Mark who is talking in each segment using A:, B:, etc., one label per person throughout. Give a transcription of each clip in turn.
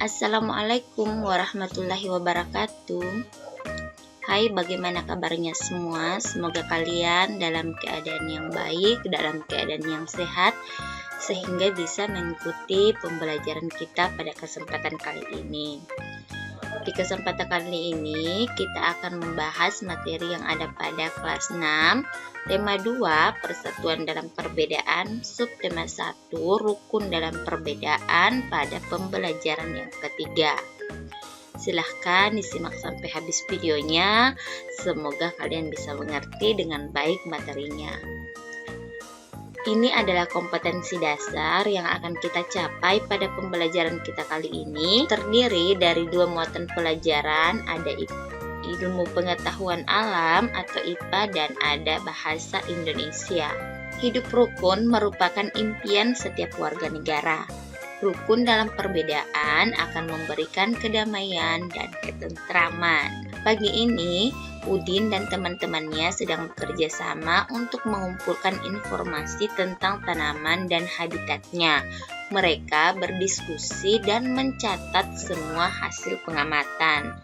A: Assalamualaikum warahmatullahi wabarakatuh. Hai, bagaimana kabarnya semua? Semoga kalian dalam keadaan yang baik, dalam keadaan yang sehat, sehingga bisa mengikuti pembelajaran kita pada kesempatan kali ini. Di kesempatan kali ini, kita akan membahas materi yang ada pada kelas 6, tema 2, persatuan dalam perbedaan, subtema 1, rukun dalam perbedaan pada pembelajaran yang ketiga. Silahkan disimak sampai habis videonya, semoga kalian bisa mengerti dengan baik materinya. Ini adalah kompetensi dasar yang akan kita capai pada pembelajaran kita kali ini. Terdiri dari 2 muatan pelajaran, ada ilmu pengetahuan alam atau IPA dan ada bahasa Indonesia. Hidup rukun merupakan impian setiap warga negara. Rukun dalam perbedaan akan memberikan kedamaian dan ketentraman. Pagi ini, Udin dan teman-temannya sedang bekerja sama untuk mengumpulkan informasi tentang tanaman dan habitatnya. Mereka berdiskusi dan mencatat semua hasil pengamatan.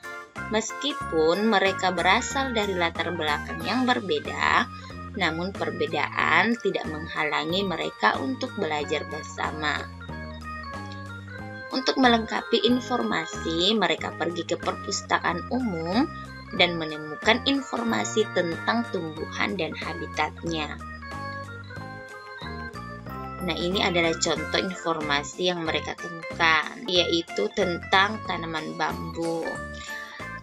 A: Meskipun mereka berasal dari latar belakang yang berbeda, namun perbedaan tidak menghalangi mereka untuk belajar bersama. Untuk melengkapi informasi, mereka pergi ke perpustakaan umum dan menemukan informasi tentang tumbuhan dan habitatnya. Nah, ini adalah contoh informasi yang mereka temukan, yaitu tentang tanaman bambu.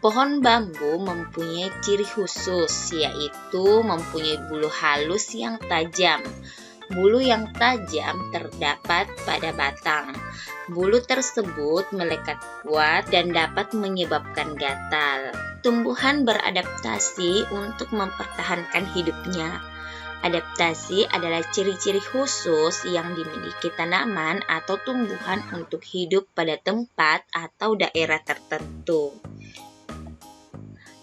A: Pohon bambu mempunyai ciri khusus, yaitu mempunyai bulu halus yang tajam. Bulu yang tajam terdapat pada batang. Bulu tersebut melekat kuat dan dapat menyebabkan gatal. Tumbuhan beradaptasi untuk mempertahankan hidupnya. Adaptasi adalah ciri-ciri khusus yang dimiliki tanaman atau tumbuhan untuk hidup pada tempat atau daerah tertentu.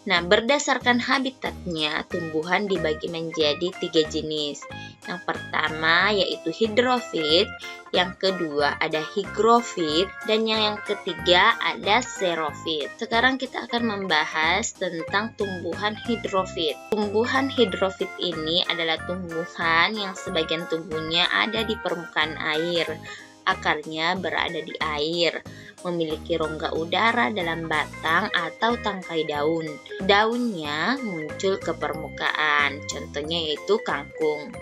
A: Nah, berdasarkan habitatnya, tumbuhan dibagi menjadi 3 jenis. Yang pertama yaitu hidrofit, yang kedua ada higrofit, dan yang ketiga ada xerofit. Sekarang kita akan membahas tentang tumbuhan hidrofit. Tumbuhan hidrofit ini adalah tumbuhan yang sebagian tubuhnya ada di permukaan air. Akarnya berada di air, memiliki rongga udara dalam batang atau tangkai daun. Daunnya muncul ke permukaan, contohnya yaitu kangkung.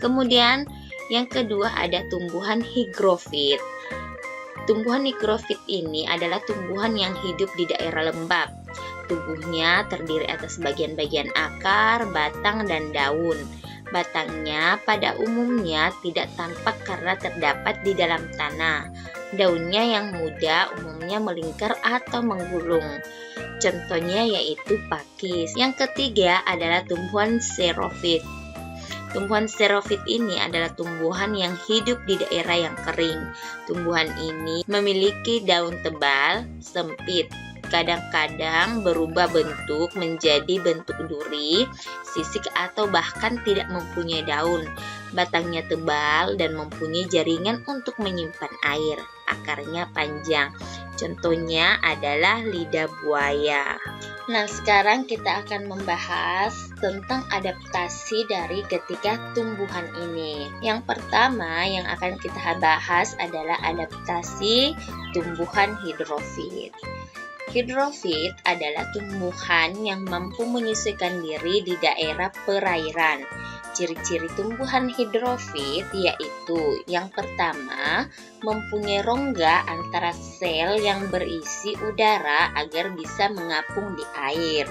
A: Kemudian yang kedua ada tumbuhan higrofit. Tumbuhan higrofit ini adalah tumbuhan yang hidup di daerah lembab. Tubuhnya terdiri atas bagian-bagian akar, batang, dan daun. Batangnya pada umumnya tidak tampak karena terdapat di dalam tanah. Daunnya yang muda umumnya melingkar atau menggulung. Contohnya yaitu pakis. Yang ketiga adalah tumbuhan xerofit. Tumbuhan xerofit ini adalah tumbuhan yang hidup di daerah yang kering. Tumbuhan ini memiliki daun tebal, sempit. Kadang-kadang berubah bentuk menjadi bentuk duri, sisik atau bahkan tidak mempunyai daun. Batangnya tebal dan mempunyai jaringan untuk menyimpan air. Akarnya panjang. Contohnya adalah lidah buaya. Nah, sekarang kita akan membahas tentang adaptasi dari ketiga tumbuhan ini. Yang pertama yang akan kita bahas adalah adaptasi tumbuhan hidrofit. Hidrofit adalah tumbuhan yang mampu menyesuaikan diri di daerah perairan. Ciri-ciri tumbuhan hidrofit yaitu yang pertama, mempunyai rongga antara sel yang berisi udara agar bisa mengapung di air.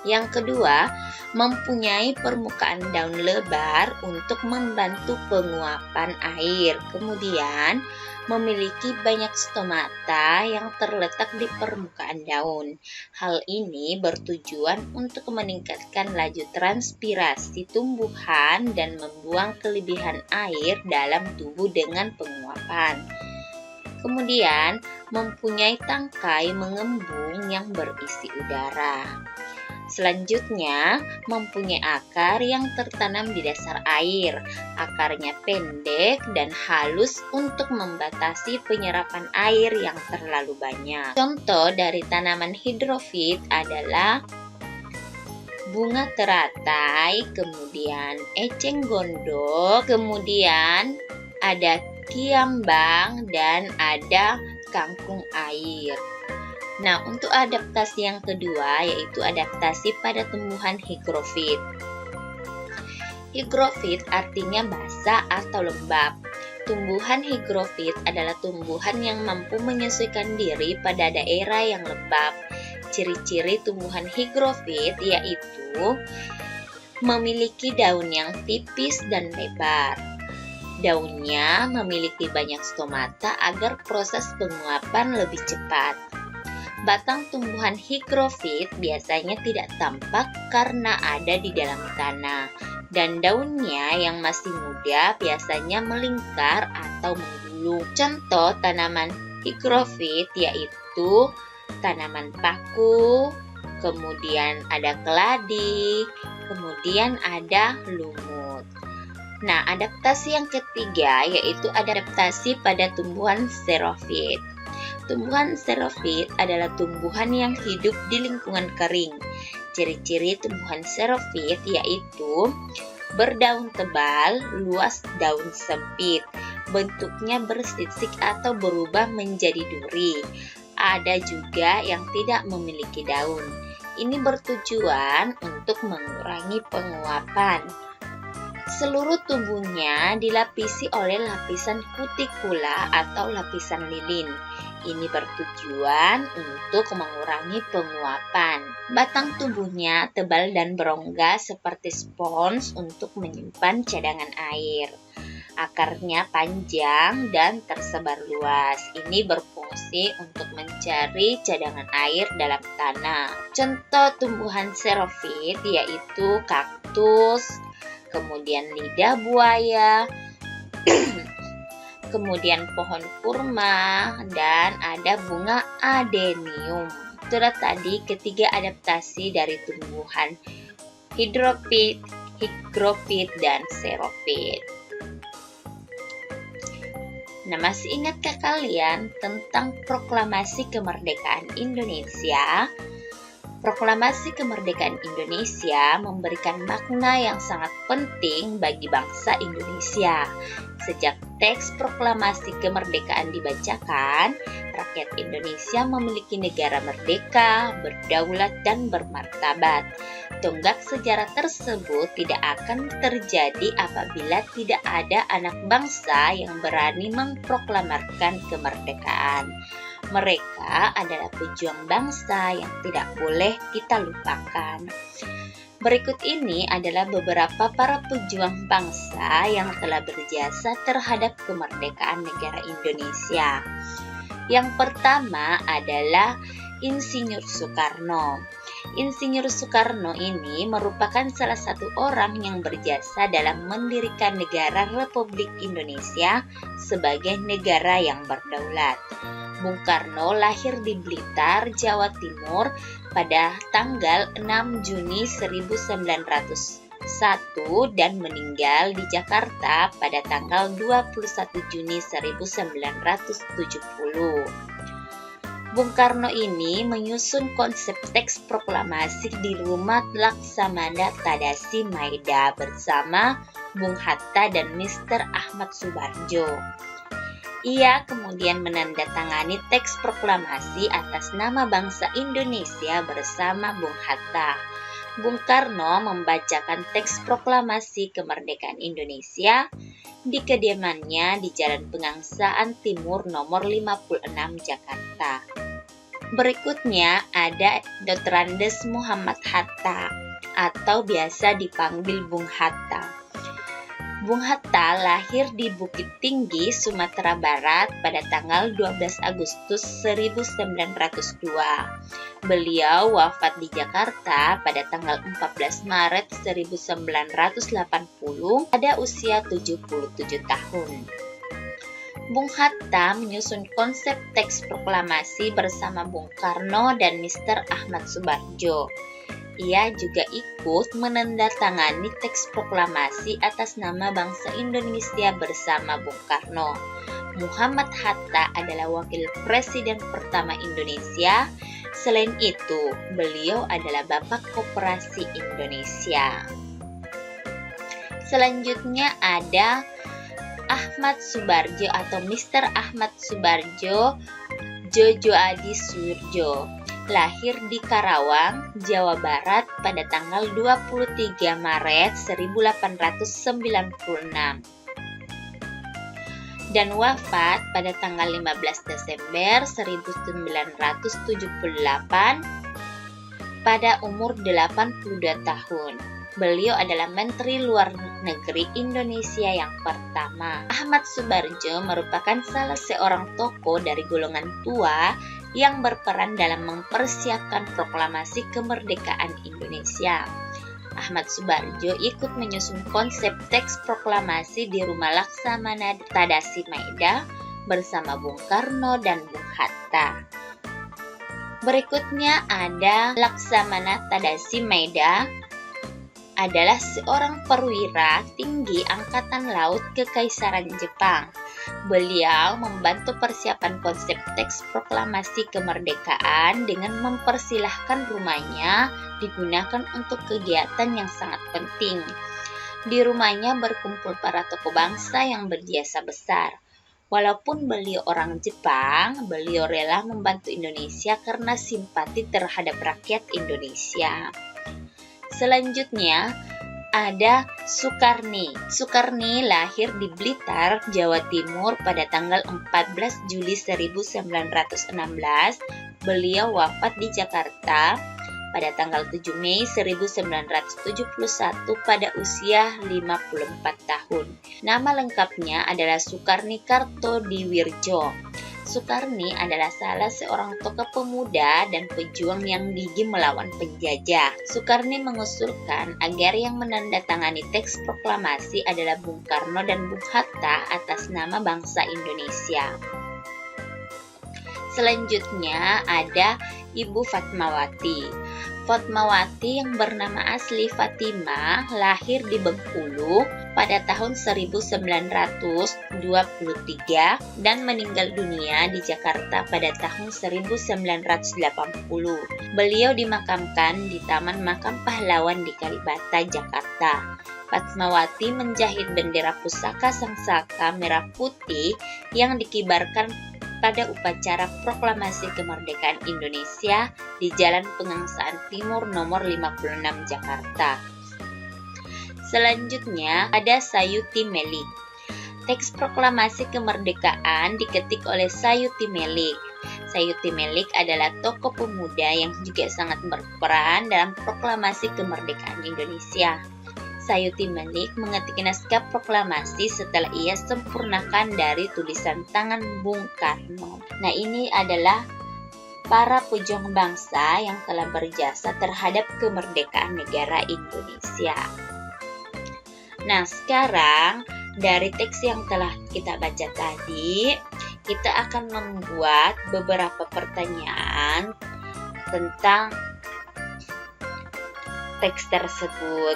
A: Yang kedua, mempunyai permukaan daun lebar untuk membantu penguapan air. Kemudian, memiliki banyak stomata yang terletak di permukaan daun. Hal ini bertujuan untuk meningkatkan laju transpirasi tumbuhan dan membuang kelebihan air dalam tubuh dengan penguapan. Kemudian, mempunyai tangkai mengembung yang berisi udara. Selanjutnya, mempunyai akar yang tertanam di dasar air. Akarnya pendek dan halus untuk membatasi penyerapan air yang terlalu banyak. Contoh dari tanaman hidrofit adalah bunga teratai, kemudian eceng gondok, kemudian ada kiambang, dan ada kangkung air. Nah, untuk adaptasi yang kedua yaitu adaptasi pada tumbuhan higrofit. Higrofit artinya basah atau lembab. Tumbuhan higrofit adalah tumbuhan yang mampu menyesuaikan diri pada daerah yang lembab. Ciri-ciri tumbuhan higrofit yaitu memiliki daun yang tipis dan lebar. Daunnya memiliki banyak stomata agar proses penguapan lebih cepat. Batang tumbuhan higrofit biasanya tidak tampak karena ada di dalam tanah, dan daunnya yang masih muda biasanya melingkar atau menggulung. Contoh tanaman higrofit yaitu tanaman paku, kemudian ada keladi, kemudian ada lumut. Nah, adaptasi yang ketiga yaitu adaptasi pada tumbuhan xerofit. Tumbuhan xerofit adalah tumbuhan yang hidup di lingkungan kering. Ciri-ciri tumbuhan xerofit yaitu berdaun tebal, luas daun sempit, bentuknya bersisik atau berubah menjadi duri. Ada juga yang tidak memiliki daun. Ini bertujuan untuk mengurangi penguapan. Seluruh tubuhnya dilapisi oleh lapisan kutikula atau lapisan lilin. Ini bertujuan untuk mengurangi penguapan. Batang tubuhnya tebal dan berongga seperti spons untuk menyimpan cadangan air. Akarnya panjang dan tersebar luas. Ini berfungsi untuk mencari cadangan air dalam tanah. Contoh tumbuhan xerofit yaitu kaktus, kemudian lidah buaya, kemudian pohon kurma, dan ada bunga adenium. Itulah tadi ketiga adaptasi dari tumbuhan higrofit, dan xerofit. Nah, masih ingatkah kalian tentang proklamasi kemerdekaan Indonesia? Proklamasi kemerdekaan Indonesia memberikan makna yang sangat penting bagi bangsa Indonesia. Sejak teks proklamasi kemerdekaan dibacakan, rakyat Indonesia memiliki negara merdeka, berdaulat, dan bermartabat. Tonggak sejarah tersebut tidak akan terjadi apabila tidak ada anak bangsa yang berani memproklamirkan kemerdekaan. Mereka adalah pejuang bangsa yang tidak boleh kita lupakan. Berikut ini adalah beberapa para pejuang bangsa yang telah berjasa terhadap kemerdekaan negara Indonesia. Yang pertama adalah Insinyur Soekarno. Insinyur Soekarno ini merupakan salah satu orang yang berjasa dalam mendirikan negara Republik Indonesia sebagai negara yang berdaulat. Bung Karno lahir di Blitar, Jawa Timur pada tanggal 6 Juni 1901 dan meninggal di Jakarta pada tanggal 21 Juni 1970. Bung Karno ini menyusun konsep teks proklamasi di rumah Laksamana Tadasi Maeda bersama Bung Hatta dan Mr. Ahmad Subarjo. Ia kemudian menandatangani teks proklamasi atas nama bangsa Indonesia bersama Bung Hatta. Bung Karno membacakan teks proklamasi kemerdekaan Indonesia di kediamannya di Jalan Pegangsaan Timur nomor 56 Jakarta. Berikutnya ada Dr. Andes Muhammad Hatta atau biasa dipanggil Bung Hatta. Bung Hatta lahir di Bukit Tinggi, Sumatera Barat pada tanggal 12 Agustus 1902. Beliau wafat di Jakarta pada tanggal 14 Maret 1980 pada usia 77 tahun. Bung Hatta menyusun konsep teks proklamasi bersama Bung Karno dan Mr. Ahmad Subarjo. Ia juga ikut menandatangani teks proklamasi atas nama bangsa Indonesia bersama Bung Karno. Muhammad Hatta adalah wakil presiden pertama Indonesia. Selain itu, beliau adalah Bapak Koperasi Indonesia. Selanjutnya ada Ahmad Subarjo atau Mr. Ahmad Subarjo Jojo Adi Surjo. Lahir di Karawang, Jawa Barat pada tanggal 23 Maret 1896 dan wafat pada tanggal 15 Desember 1978 pada umur 82 tahun. Beliau adalah Menteri Luar Negeri Indonesia yang pertama. Ahmad Subarjo merupakan salah seorang tokoh dari golongan tua yang berperan dalam mempersiapkan proklamasi kemerdekaan Indonesia. Ahmad Subarjo ikut menyusun konsep teks proklamasi di Rumah Laksamana Tadasi Maeda bersama Bung Karno dan Bung Hatta. Berikutnya ada Laksamana Tadasi Maeda adalah seorang perwira tinggi Angkatan Laut Kekaisaran Jepang. Beliau membantu persiapan konsep teks proklamasi kemerdekaan dengan mempersilahkan rumahnya digunakan untuk kegiatan yang sangat penting. Di rumahnya berkumpul para tokoh bangsa yang berjasa besar. Walaupun beliau orang Jepang, beliau rela membantu Indonesia karena simpati terhadap rakyat Indonesia. Selanjutnya ada Sukarni. Sukarni lahir di Blitar, Jawa Timur pada tanggal 14 Juli 1916. Beliau wafat di Jakarta pada tanggal 7 Mei 1971 pada usia 54 tahun. Nama lengkapnya adalah Sukarni Kartodiwirjo. Sukarni adalah salah seorang tokoh pemuda dan pejuang yang gigih melawan penjajah. Sukarni mengusulkan agar yang menandatangani teks proklamasi adalah Bung Karno dan Bung Hatta atas nama bangsa Indonesia. Selanjutnya ada Ibu Fatmawati. Fatmawati yang bernama asli Fatimah lahir di Bengkulu pada tahun 1923 dan meninggal dunia di Jakarta pada tahun 1980. Beliau dimakamkan di Taman Makam Pahlawan di Kalibata, Jakarta. Fatmawati menjahit bendera pusaka Sangsaka merah putih yang dikibarkan pada upacara proklamasi kemerdekaan Indonesia di Jalan Pegangsaan Timur nomor 56 Jakarta. Selanjutnya ada Sayuti Melik. Teks proklamasi kemerdekaan diketik oleh Sayuti Melik. Sayuti Melik adalah tokoh pemuda yang juga sangat berperan dalam proklamasi kemerdekaan Indonesia. Sayuti Melik mengetik naskah proklamasi setelah ia sempurnakan dari tulisan tangan Bung Karno. Nah, ini adalah para pejuang bangsa yang telah berjasa terhadap kemerdekaan negara Indonesia. Nah, sekarang dari teks yang telah kita baca tadi, kita akan membuat beberapa pertanyaan tentang teks tersebut.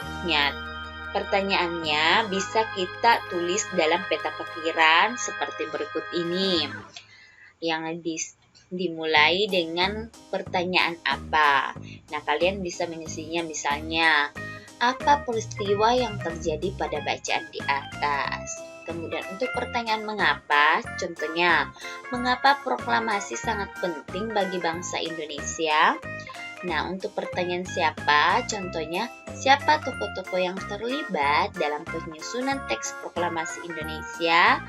A: Pertanyaannya bisa kita tulis dalam peta pikiran seperti berikut ini. Yang dimulai dengan pertanyaan apa. Nah, kalian bisa mengisinya misalnya, apa peristiwa yang terjadi pada bacaan di atas? Kemudian untuk pertanyaan mengapa, contohnya, mengapa proklamasi sangat penting bagi bangsa Indonesia? Nah, untuk pertanyaan siapa, contohnya, siapa tokoh-tokoh yang terlibat dalam penyusunan teks proklamasi Indonesia?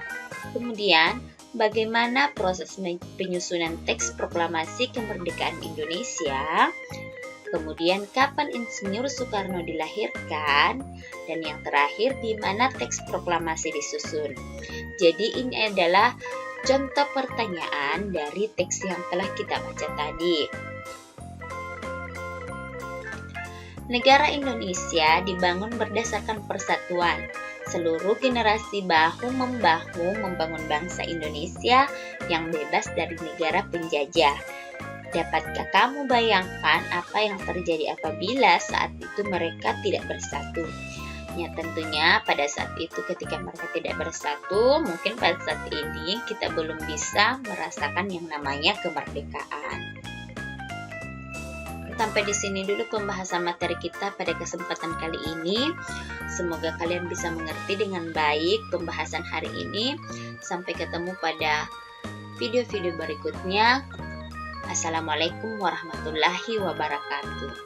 A: Kemudian, bagaimana proses penyusunan teks proklamasi kemerdekaan Indonesia? Kemudian, kapan Insinyur Soekarno dilahirkan? Dan yang terakhir, di mana teks proklamasi disusun? Jadi, ini adalah contoh pertanyaan dari teks yang telah kita baca tadi. Negara Indonesia dibangun berdasarkan persatuan. Seluruh generasi bahu-membahu membangun bangsa Indonesia yang bebas dari negara penjajah. Dapatkah kamu bayangkan apa yang terjadi apabila saat itu mereka tidak bersatu? Ya, tentunya pada saat itu ketika mereka tidak bersatu, mungkin pada saat ini kita belum bisa merasakan yang namanya kemerdekaan. Sampai di sini dulu pembahasan materi kita pada kesempatan kali ini. Semoga kalian bisa mengerti dengan baik pembahasan hari ini. Sampai ketemu pada video-video berikutnya. Assalamualaikum warahmatullahi wabarakatuh.